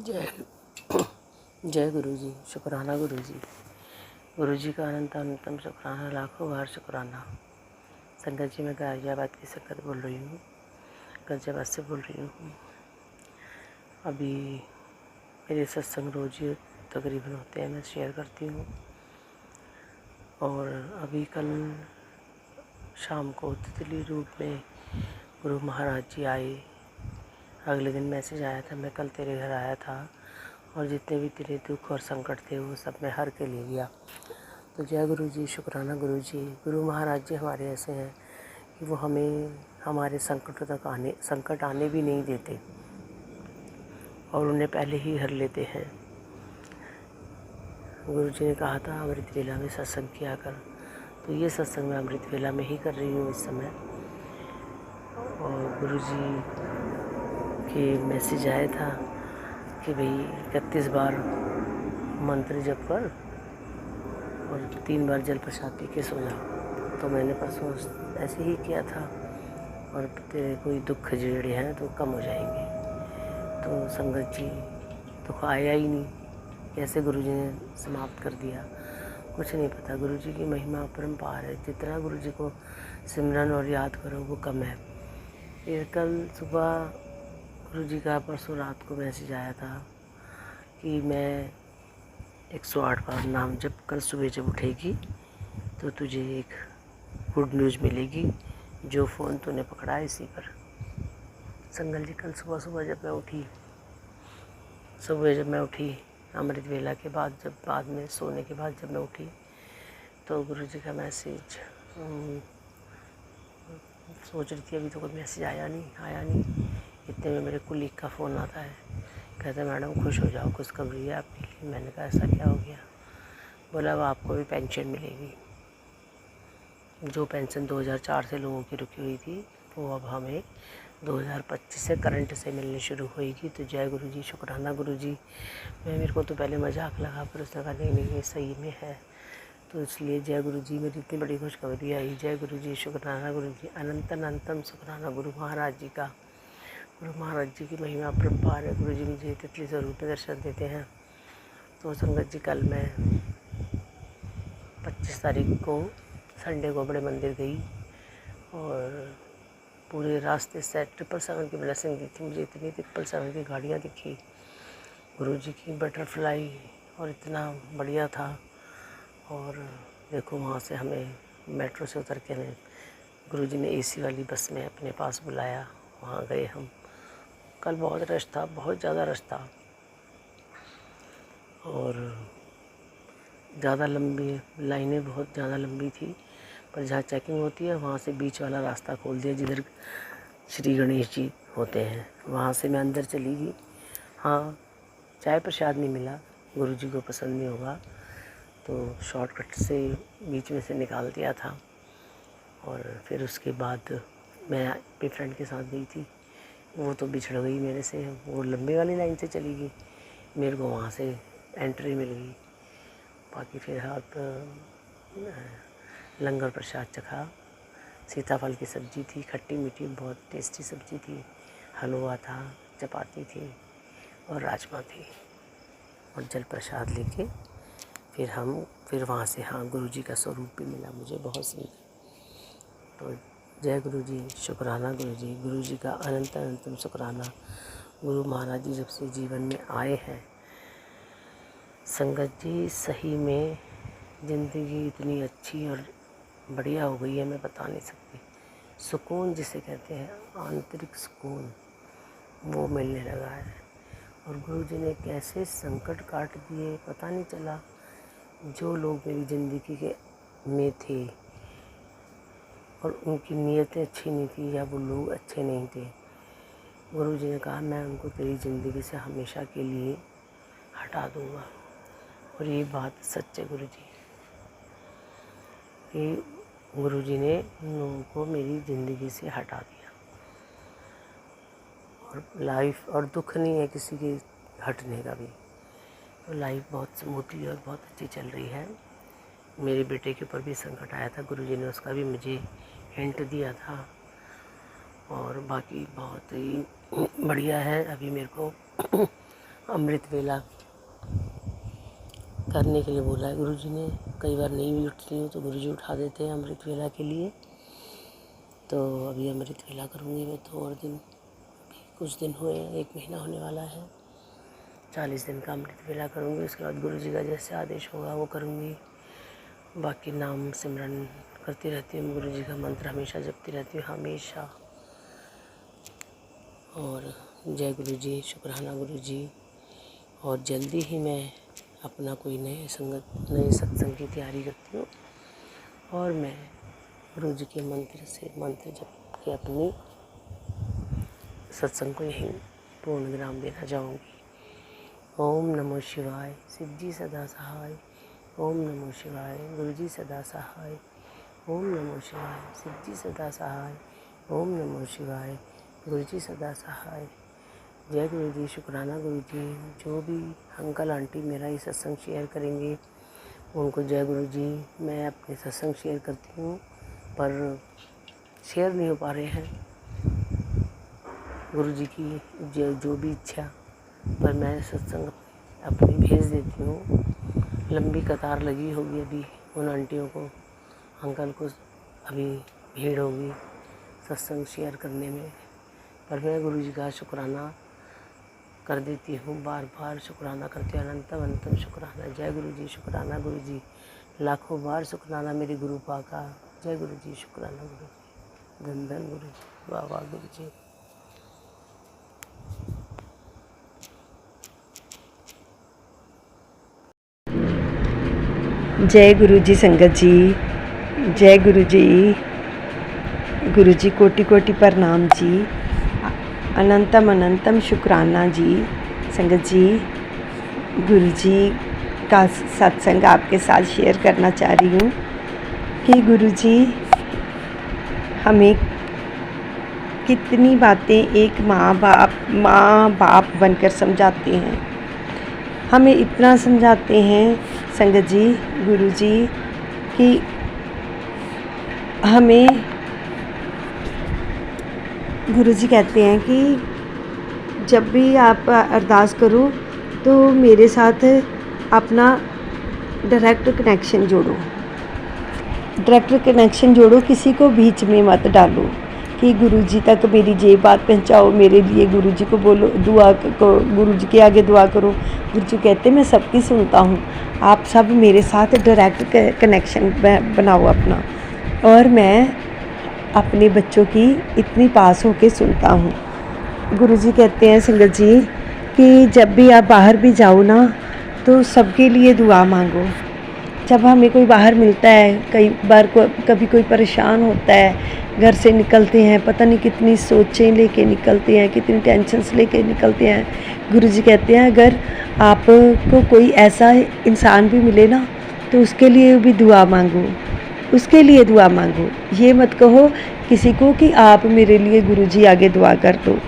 जय जय गुरु जी। शुक्राना गुरु जी। गुरु जी का अनंत अनंतम शुक्राना, लाखों बार शुक्राना। संगत जी, मैं गाजियाबाद की संगत बोल रही हूँ, गाजियाबाद से बोल रही हूँ। अभी मेरे सत्संग रोज ही तकरीबन होते हैं, मैं शेयर करती हूँ। और अभी कल शाम को तितली रूप में गुरु महाराज जी आए। अगले दिन मैसेज आया था, मैं कल तेरे घर आया था और जितने भी तेरे दुख और संकट थे वो सब मैं हर के ले गया। तो जय गुरु जी, शुक्राना गुरु जी। गुरु महाराज जी हमारे ऐसे हैं कि वो हमें हमारे संकट आने भी नहीं देते और उन्हें पहले ही हर लेते हैं। गुरु जी ने कहा था अमृत वेला में सत्संग किया कर, तो ये सत्संग मैं अमृत वेला में ही कर रही हूँ इस समय। और गुरु जी के मैसेज आया था कि भाई 31 बार मंत्र जप कर और 3 बार जल प्रसाद पी के सो जाओ। तो मैंने परसों ऐसे ही किया था और तेरे कोई दुख जेड़े हैं तो कम हो जाएंगे। तो संगत जी, दुख आया ही नहीं, कैसे गुरु जी ने समाप्त कर दिया कुछ नहीं पता। गुरु जी की महिमा अपरंपार है, जितना गुरु जी को सिमरन और याद करो वो कम है। फिर कल सुबह गुरु जी का परसों रात को मैसेज आया था कि मैं 108 बार नाम जप कल सुबह जब उठेगी तो तुझे एक गुड न्यूज़ मिलेगी, जो फ़ोन तूने पकड़ा है इसी पर। संगल जी, कल सुबह जब मैं उठी अमृत वेला के बाद, जब बाद में सोने के बाद जब मैं उठी तो गुरु जी का मैसेज सोच रही थी अभी तो कोई मैसेज आया नहीं। इतने में मेरे कुलीग का फ़ोन आता है, कहते मैडम खुश हो जाओ, खुशखबरी है आपके लिए। मैंने कहा ऐसा क्या हो गया? बोला अब आपको भी पेंशन मिलेगी। जो पेंशन 2004 से लोगों की रुकी हुई थी वो अब हमें 2025 से करंट से मिलनी शुरू होएगी। तो जय गुरु जी, शुक्राना गुरु जी। मेरे को तो पहले मजाक लगा, पर उसने कहा नहीं ये सही में है। तो इसलिए जय गुरु जी, मेरी इतनी बड़ी खुशखबरी आई। जय गुरु जी, शुक्राना गुरु जी। अनंत अनंतम शुक्राना गुरु महाराज जी का। गुरु महाराज जी की महिमा अपरंपार है। गुरु जी मुझे तितली स्वरूप में दर्शन देते हैं। तो संगत जी, कल मैं 25 तारीख को संडे को बड़े मंदिर गई और पूरे रास्ते से 777 की ब्लेसिंग दी थी मुझे। इतनी 777 की गाड़ियाँ दिखी, गुरु जी की बटरफ्लाई, और इतना बढ़िया था। और देखो वहाँ से हमें मेट्रो से उतर के हमें गुरु जी ने एसी वाली बस में अपने पास बुलाया, वहाँ गए हम। कल बहुत रश था, बहुत ज़्यादा रश था और ज़्यादा लंबी लाइनें बहुत ज़्यादा लंबी थी। पर जहाँ चेकिंग होती है वहाँ से बीच वाला रास्ता खोल दिया जिधर श्री गणेश जी होते हैं, वहाँ से मैं अंदर चली गई। हाँ, चाय प्रसाद नहीं मिला, गुरु जी को पसंद नहीं होगा तो शॉर्टकट से बीच में से निकाल दिया था। और फिर उसके बाद मैं अपने फ्रेंड के साथ गई थी, वो तो बिछड़ गई मेरे से, वो लंबे वाली लाइन से चली गई, मेरे को वहाँ से एंट्री मिल गई। बाकी फिर हाथ लंगर प्रसाद चखा। सीताफल की सब्ज़ी थी, खट्टी मीठी बहुत टेस्टी सब्ज़ी थी, हलवा था, चपाती थी और राजमा थी। और जल प्रसाद लेके फिर वहाँ से गुरु जी का स्वरूप भी मिला मुझे बहुत सुंदर। तो जय गुरु जी, शुक्राना गुरु जी। गुरु जी का अनंत अनंतम शुक्राना। गुरु महाराज जी जब से जीवन में आए हैं, संगत जी सही में ज़िंदगी इतनी अच्छी और बढ़िया हो गई है, मैं बता नहीं सकती। सुकून जिसे कहते हैं, आंतरिक सुकून, वो मिलने लगा है। और गुरु जी ने कैसे संकट काट दिए पता नहीं चला। जो लोग मेरी ज़िंदगी के में थे और उनकी नीयतें अच्छी नहीं थी या वो लोग अच्छे नहीं थे, गुरु जी ने कहा मैं उनको तेरी ज़िंदगी से हमेशा के लिए हटा दूँगा। और ये बात सच है गुरु जी कि गुरु जी ने उन लोगों को मेरी ज़िंदगी से हटा दिया। और लाइफ और दुख नहीं है किसी के हटने का भी, तो लाइफ बहुत स्मूथली और बहुत अच्छी चल रही है। मेरे बेटे के ऊपर भी संकट आया था, गुरु जी ने उसका भी मुझे हिंट दिया था। और बाकी बहुत ही बढ़िया है। अभी मेरे को अमृत वेला करने के लिए बोला है गुरुजी ने। कई बार नहीं भी उठती हूँ तो गुरुजी उठा देते हैं अमृत वेला के लिए। तो अभी अमृत वेला करूँगी मैं। तो और दिन, कुछ दिन हुए, 1 महीना होने वाला है। 40 दिन का अमृत वेला करूँगी। उसके बाद गुरुजी का जैसे आदेश होगा वो करूँगी। बाकी नाम सिमरन करती रहती हूँ, गुरुजी का मंत्र हमेशा जपती रहती हूँ, हमेशा। और जय गुरुजी, शुक्राना गुरुजी। और जल्दी ही मैं अपना कोई नए सत्संग की तैयारी करती हूँ। और मैं गुरुजी के मंत्र जप के अपनी सत्संग को यहीं पूर्ण विराम देना चाहूँगी। ओम नमो शिवाय, शिव जी सदा सहाय। ओम नमो शिवाय, गुरुजी सदा सहाय। ओम नमो शिवाय, शिव जी सदा सहाय। ओम नमो शिवाय, गुरुजी सदा सहाय। जय गुरुजी, शुक्राना गुरुजी। जो भी अंकल आंटी मेरा ये सत्संग शेयर करेंगे उनको जय गुरुजी। मैं अपने सत्संग शेयर करती हूँ पर शेयर नहीं हो पा रहे हैं, गुरुजी की जो भी इच्छा, पर मैं सत्संग अपनी भेज देती हूँ। लंबी कतार लगी होगी अभी उन आंटियों को, अंकल को, अभी भीड़ होगी सत्संग शेयर करने में। पर मैं गुरुजी का शुक्राना कर देती हूँ, बार बार शुक्राना करती हूँ, अनंतम अनंतम शुक्राना। जय गुरुजी, शुक्राना गुरुजी। लाखों बार शुक्राना मेरे गुरु पा का। जय गुरुजी, शुक्राना गुरुजी। धन धन गुरुजी, वाह वाह गुरुजी। जय गुरुजी संगत जी, जय गुरुजी। गुरुजी कोटि कोटि प्रणाम जी, अनंतम अनंतम शुक्राना जी। संगत जी, गुरुजी का सत्संग आपके साथ शेयर करना चाह रही हूँ कि गुरुजी हमें कितनी बातें एक माँ बाप बनकर समझाते हैं। हमें इतना समझाते हैं संगत जी, गुरुजी, कि हमें गुरुजी कहते हैं कि जब भी आप अरदास करो तो मेरे साथ अपना डायरेक्ट कनेक्शन जोड़ो। डायरेक्ट कनेक्शन जोड़ो, किसी को बीच में मत डालो कि गुरुजी तक मेरी ये बात पहुंचाओ, मेरे लिए गुरुजी को बोलो, दुआ को गुरुजी के आगे दुआ करो। गुरुजी कहते मैं सबकी सुनता हूँ, आप सब मेरे साथ डायरेक्ट कनेक्शन बनाओ अपना। और मैं अपने बच्चों की इतनी पास होके सुनता हूँ। गुरुजी कहते हैं संगत जी कि जब भी आप बाहर भी जाओ ना तो सबके लिए दुआ मांगो। जब हमें कोई बाहर मिलता है, कई बार कभी कोई परेशान होता है, घर से निकलते हैं, पता नहीं कितनी सोचें लेके निकलते हैं, कितनी टेंशन्स लेके निकलते हैं। गुरुजी कहते हैं अगर आपको कोई ऐसा इंसान भी मिले ना तो उसके लिए भी दुआ मांगो, उसके लिए दुआ मांगो। ये मत कहो किसी को कि आप मेरे लिए गुरुजी आगे दुआ कर दो।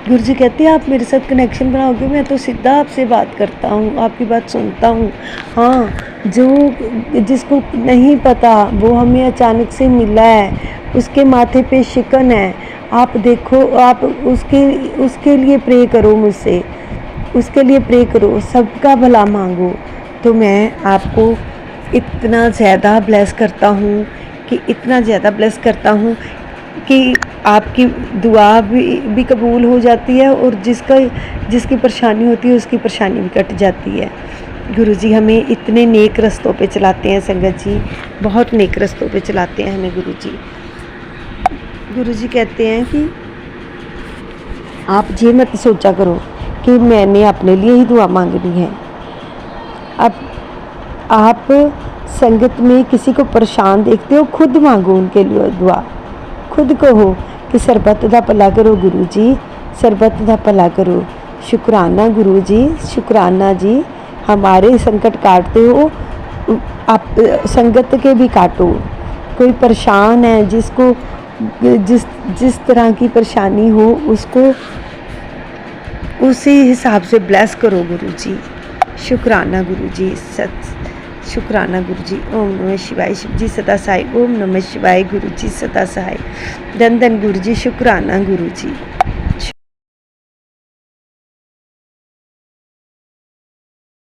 गुरुजी कहते हैं आप मेरे साथ कनेक्शन बनाओगे, मैं तो सीधा आपसे बात करता हूँ, आपकी बात सुनता हूँ। हाँ, जो जिसको नहीं पता वो हमें अचानक से मिला है, उसके माथे पे शिकन है, आप देखो, आप उसके लिए प्रे करो, मुझसे उसके लिए प्रे करो, सबका भला मांगो। तो मैं आपको इतना ज़्यादा ब्लेस करता हूँ कि इतना ज़्यादा ब्लेस करता हूँ कि आपकी दुआ भी कबूल हो जाती है और जिसकी परेशानी होती है उसकी परेशानी भी कट जाती है। गुरुजी हमें इतने नेक रस्तों पे चलाते हैं संगत जी, बहुत नेक रस्तों पे चलाते हैं हमें गुरुजी। गुरुजी कहते हैं कि आप ये मत सोचा करो कि मैंने अपने लिए ही दुआ मांगनी है। अब आप संगत में किसी को परेशान देखते हो, खुद मांगो उनके लिए दुआ। खुद कहो कि सरबत दा भला करो गुरुजी, सरबत दा भला करो। शुक्राना गुरुजी, शुक्राना जी, हमारे संकट काटते हो, आप संगत के भी काटो। कोई परेशान है, जिसको जिस तरह की परेशानी हो उसको उसी हिसाब से ब्लेस करो गुरुजी। शुक्राना गुरुजी, शुक्राना गुरुजी। ओम नमः शिवाय, शिव जी सदा सहाय। ओम नमः शिवाय, गुरुजी सदा सहाय। धन धन गुरुजी, शुक्राना गुरुजी।